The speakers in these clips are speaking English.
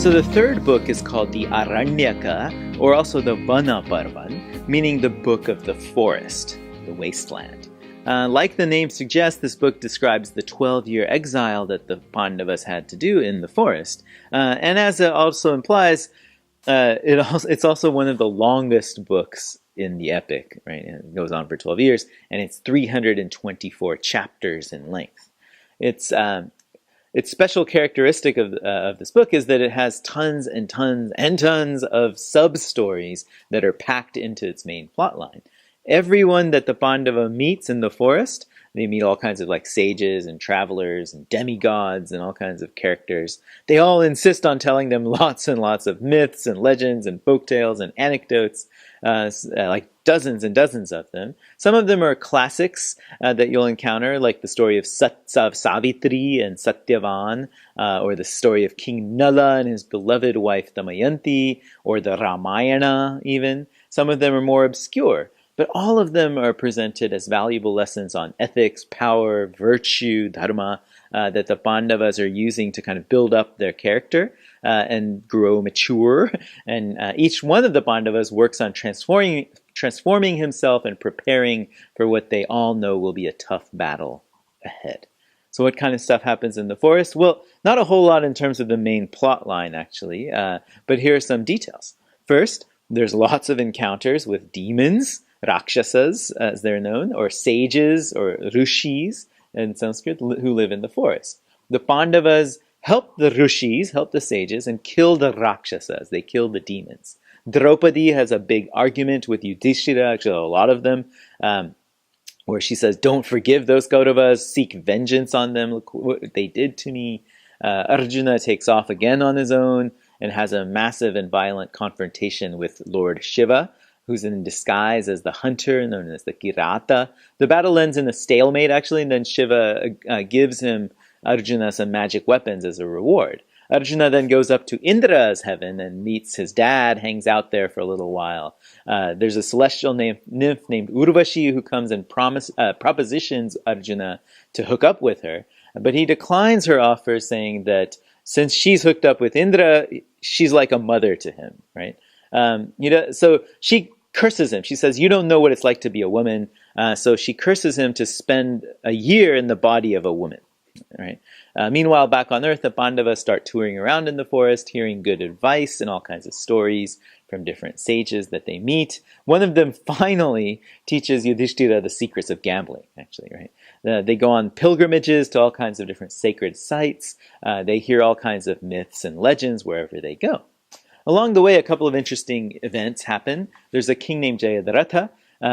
So the third book is called the Aranyaka, or also the Vana Parvan, meaning the book of the forest, the wasteland. Like the name suggests, this book describes the 12-year exile that the Pandavas had to do in the forest. And as it also implies, it's also one of the longest books in the epic, right? And it goes on for 12 years, and it's 324 chapters in length. Its special characteristic of this book is that it has tons and tons and tons of sub-stories that are packed into its main plotline. Everyone that the Pandava meets in the forest, they meet all kinds of like sages and travelers and demigods and all kinds of characters. They all insist on telling them lots and lots of myths and legends and folktales and anecdotes, like dozens and dozens of them. Some of them are classics that you'll encounter, like the story of Savitri and Satyavan, or the story of King Nala and his beloved wife Damayanti, or the Ramayana even. Some of them are more obscure. But all of them are presented as valuable lessons on ethics, power, virtue, dharma, that the Pandavas are using to kind of build up their character and grow mature. And each one of the Pandavas works on transforming himself and preparing for what they all know will be a tough battle ahead. So what kind of stuff happens in the forest? Well, not a whole lot in terms of the main plot line, actually, but here are some details. First, there's lots of encounters with demons, Rakshasas, as they're known, or sages, or rishis in Sanskrit, who live in the forest. The Pandavas help the rishis, help the sages, and kill the Rakshasas. They kill the demons. Draupadi has a big argument with Yudhishthira, actually a lot of them, where she says, don't forgive those Kauravas, seek vengeance on them, look what they did to me. Arjuna takes off again on his own and has a massive and violent confrontation with Lord Shiva, who's in disguise as the hunter, known as the Kirata. The battle ends in a stalemate, actually, and then Shiva gives him Arjuna some magic weapons as a reward. Arjuna then goes up to Indra's heaven and meets his dad, hangs out there for a little while. There's a celestial nymph named Urvashi who comes and propositions Arjuna to hook up with her, but he declines her offer, saying that since she's hooked up with Indra, she's like a mother to him, right? So she curses him. She says, you don't know what it's like to be a woman. So she curses him to spend a year in the body of a woman. Right. Meanwhile, back on Earth, the Pandavas start touring around in the forest, hearing good advice and all kinds of stories from different sages that they meet. One of them finally teaches Yudhishthira the secrets of gambling, actually, right? They go on pilgrimages to all kinds of different sacred sites. They hear all kinds of myths and legends wherever they go. Along the way, a couple of interesting events happen. There's a king named Jayadratha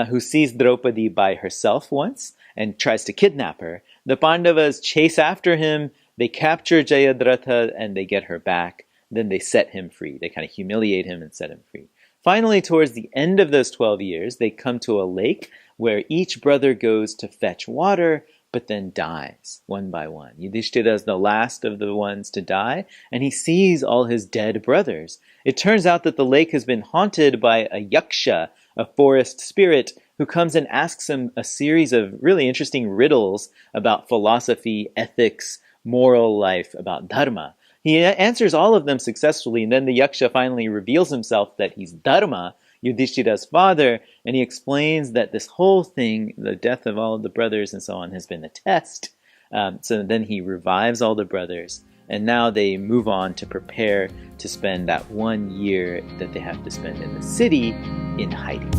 who sees Draupadi by herself once and tries to kidnap her. The Pandavas chase after him, they capture Jayadratha, and they get her back. Then they set him free. They kind of humiliate him and set him free. Finally, towards the end of those 12 years, they come to a lake where each brother goes to fetch water, but then dies one by one. Yudhishthira is the last of the ones to die, and he sees all his dead brothers. It turns out that the lake has been haunted by a yaksha, a forest spirit, who comes and asks him a series of really interesting riddles about philosophy, ethics, moral life, about dharma. He answers all of them successfully, and then the yaksha finally reveals himself that he's Dharma, Yudhishthira's father, and he explains that this whole thing, the death of all of the brothers and so on, has been a test. So then he revives all the brothers, and now they move on to prepare to spend that 1 year that they have to spend in the city in hiding.